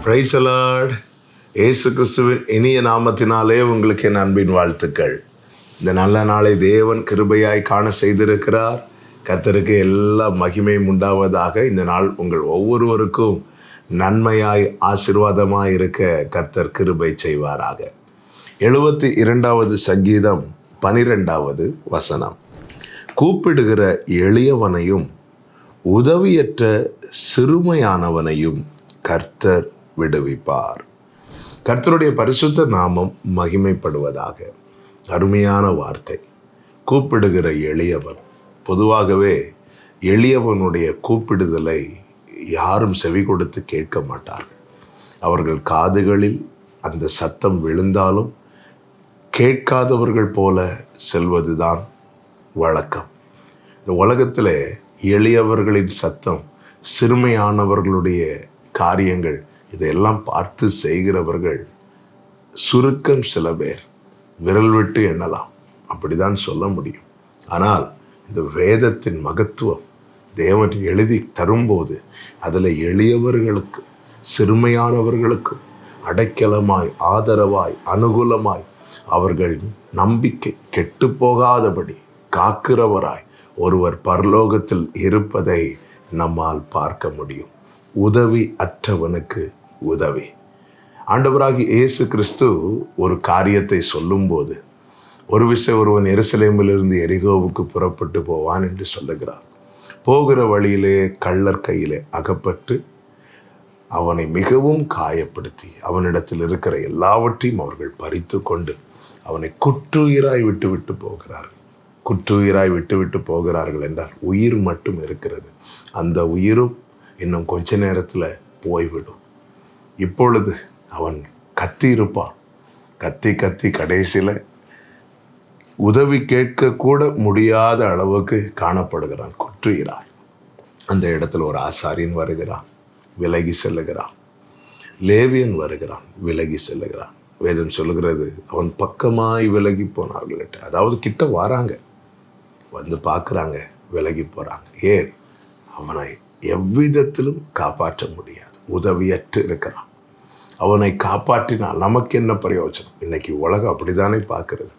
Praise the Lord. இயேசு கிறிஸ்துவின் இனிய நாமத்தினாலே உங்களுக்கு என் அன்பின் வாழ்த்துக்கள். இந்த நல்ல நாளை தேவன் கிருபையாய் காண செய்திருக்கிறார். கர்த்தருக்கு எல்லா மகிமையும் உண்டாவதாக. இந்த நாள் உங்கள் ஒவ்வொருவருக்கும் நன்மையாய் ஆசீர்வாதமாய் இருக்க கர்த்தர் கிருபை செய்வாராக. 72வது சங்கீதம் 12வது வசனம். கூப்பிடுகிற எளியவனையும் உதவியற்ற சிறுமையானவனையும் கர்த்தர் விடுவிப்பார். கர்த்தருடைய பரிசுத்த நாமம் மகிமைப்படுவதாக. அருமையான வார்த்தை. கூப்பிடுகிற எளியவன். பொதுவாகவே எளியவனுடைய கூப்பிடுதலை யாரும் செவி கொடுத்து கேட்க மாட்டார்கள். அவர்கள் காதுகளில் அந்த சத்தம் விழுந்தாலும் கேட்காதவர்கள் போல செல்வதுதான் வழக்கம். இந்த உலகத்தில் எளியவர்களின் சத்தம், சிறுமையானவர்களுடைய காரியங்கள், இதையெல்லாம் பார்த்து செய்கிறவர்கள் சுருக்கம் சில பேர், விரல் விட்டு எண்ணலாம், அப்படிதான் சொல்ல முடியும். ஆனால் இந்த வேதத்தின் மகத்துவம் தேவன் எழுதி தரும்போது அதில் எளியவர்களுக்கும் சிறுமையானவர்களுக்கும் அடைக்கலமாய், ஆதரவாய், அனுகூலமாய், அவர்கள் நம்பிக்கை கெட்டு போகாதபடி காக்கிறவராய் ஒருவர் பரலோகத்தில் இருப்பதை நம்மால் பார்க்க முடியும். உதவி அற்றவனுக்கு உதவி. ஆண்டவராகிய இயேசு கிறிஸ்து ஒரு காரியத்தை சொல்லும்போது, ஒரு விஷயம், ஒருவன் எருசலேமிலிருந்து எரிகோவுக்கு புறப்பட்டு போவான் என்று சொல்லுகிறார். போகிற வழியிலே கள்ளர் கையிலே அகப்பட்டு அவனை மிகவும் காயப்படுத்தி அவனிடத்தில் இருக்கிற எல்லாவற்றையும் அவர்கள் பறித்து கொண்டு அவனை குற்றுயிராய் விட்டு போகிறார்கள். குற்றுயிராய் விட்டு போகிறார்கள் என்றால் உயிர் மட்டும் இருக்கிறது. அந்த உயிரும் இன்னும் கொஞ்ச நேரத்தில் போய்விடும். இப்பொழுது அவன் கத்தி இருப்பான். கத்தி கடைசியில் உதவி கேட்க கூட முடியாத அளவுக்கு காணப்படுகிறான் குற்றுயிராய். அந்த இடத்துல ஒரு ஆசாரியன் வருகிறான், விலகி செல்லுகிறான். லேவியன் வருகிறான், விலகி செல்லுகிறான். வேதம் சொல்லுகிறது, அவன் பக்கமாய் விலகி போனார்கள். அதாவது கிட்ட வராங்க, வந்து பார்க்குறாங்க, விலகி போகிறாங்க. ஏன்? அவனை எவ்விதத்திலும் காப்பாற்ற முடியாது, உதவியற்று இருக்கிறான். அவனை காப்பாற்றினால் நமக்கு என்ன பிரயோஜனம்? இன்னைக்கு உலகம் அப்படித்தானே பார்க்கறது.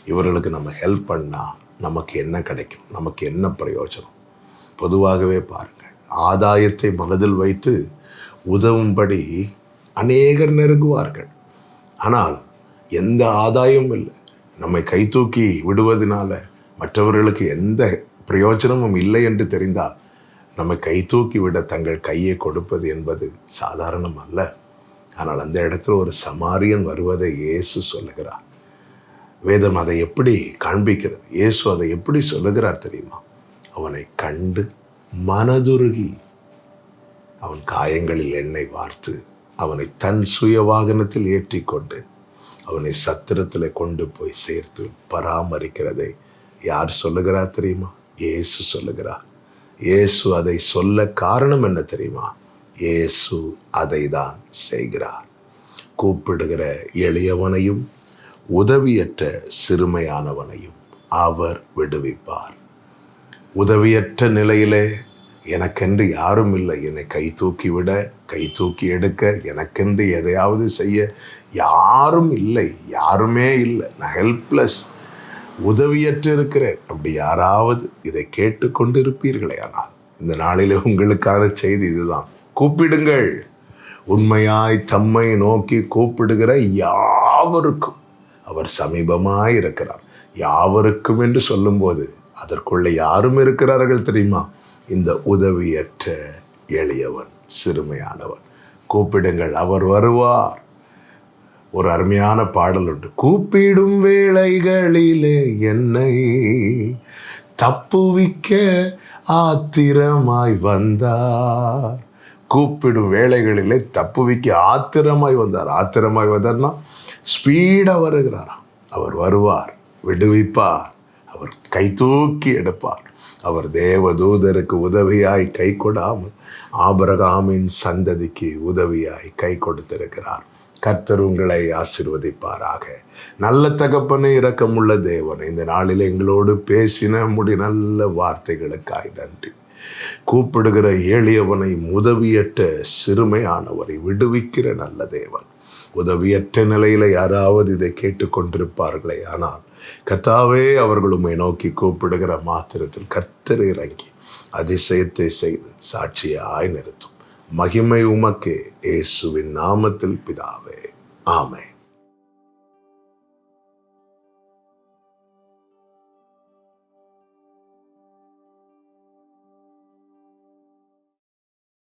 இவர்களுக்கு நம்ம ஹெல்ப் பண்ணால் நமக்கு என்ன கிடைக்கும்? நமக்கு என்ன பிரயோஜனம்? பொதுவாகவே பாருங்கள், ஆதாயத்தை மனதில் வைத்து உதவும்படி அநேகர் நெருங்குவார்கள். ஆனால் எந்த ஆதாயமும் இல்லை. நம்மை கை தூக்கி விடுவதனால மற்றவர்களுக்கு எந்த பிரயோஜனமும் இல்லை என்று தெரிந்தால் நம்மை கை தூக்கி விட தங்கள் கையை கொடுப்பது என்பது சாதாரணம் அல்ல. ஆனால் அந்த இடத்துல ஒரு சமாரியன் வருவதை இயேசு சொல்லுகிறார். வேதம் அதை எப்படி காண்பிக்கிறது? இயேசு அதை எப்படி சொல்லுகிறார் தெரியுமா? அவனை கண்டு மனதுருகி அவன் காயங்களில் எண்ணெய் வார்த்து அவனை தன் சுய வாகனத்தில் ஏற்றி கொண்டு அவனை சத்திரத்தில் கொண்டு போய் சேர்த்து பராமரிக்கிறதை யார் சொல்லுகிறார் தெரியுமா? இயேசு சொல்லுகிறார். இயேசு அதை சொல்ல காரணம் என்ன தெரியுமா? இயேசு அதை தான் செய்கிறார். கூப்பிடுகிற எளியவனையும் உதவியற்ற சிறுமையானவனையும் அவர் விடுவிப்பார். உதவியற்ற நிலையிலே எனக்கென்று யாரும் இல்லை, என்னை கை தூக்கி விட, கை தூக்கி எடுக்க, எனக்கென்று எதையாவது செய்ய யாரும் இல்லை, யாருமே இல்லை, நான் ஹெல்ப்லெஸ், உதவியற்று இருக்கிறேன். அப்படி யாராவது இதை கேட்டுக்கொண்டு இருப்பீர்களே, ஆனால் இந்த நாளிலே உங்களுக்கான செய்தி இதுதான். கூப்பிடுங்கள். உண்மையாய் தம்மை நோக்கி கூப்பிடுகிற யாவருக்கும் அவர் சமீபமாய் இருக்கிறார். யாவருக்கும் என்று சொல்லும்போது அதற்குள்ள யாரும் இருக்கிறார்கள் தெரியுமா? இந்த உதவியற்ற எளியவன், சிறுமையானவன். கூப்பிடுங்கள், அவர் வருவார். ஒரு அருமையான பாடல் உண்டு. கூப்பிடும் வேளைகளிலே என்னை தப்புவிக்க ஆத்திரமாய் வந்தார். கூப்பிடும் வேளைகளிலே தப்புவிக்க ஆத்திரமாய் வந்தார். ஆத்திரமாய் வந்தார்னா ஸ்பீடாக வருகிறாராம். அவர் வருவார், விடுவிப்பார், அவர் கை தூக்கி எடுப்பார். அவர் தேவதூதருக்கு உதவியாய் கை கொடாமல் ஆபிரகாமின் சந்ததிக்கு உதவியாய் கை கொடுத்திருக்கிறார். கர்த்தர் உங்களை ஆசீர்வதிப்பாராக. நல்ல தகப்பனே, இரக்கமுள்ள தேவனே, இந்த நாளில் எங்களோடு பேசின நல்ல வார்த்தைகளுக்காய் நன்றி. கூப்பிடுகிற எளியவனை, உதவியற்ற சிறுமையானவரை விடுவிக்கிற நல்ல தேவன். உதவியற்ற நிலையில யாராவது இதை கேட்டுக்கொண்டிருப்பார்களே, ஆனால் கர்த்தாவே, அவர்கள் உம்மை நோக்கி கூப்பிடுகிற மாத்திரத்தில் கர்த்தர் இறங்கி அதிசயத்தை செய்து சாட்சியாய் நிறுத்தும். மகிமை உமக்கே, இயேசுவின் நாமத்தில் பிதாவே, ஆமென்.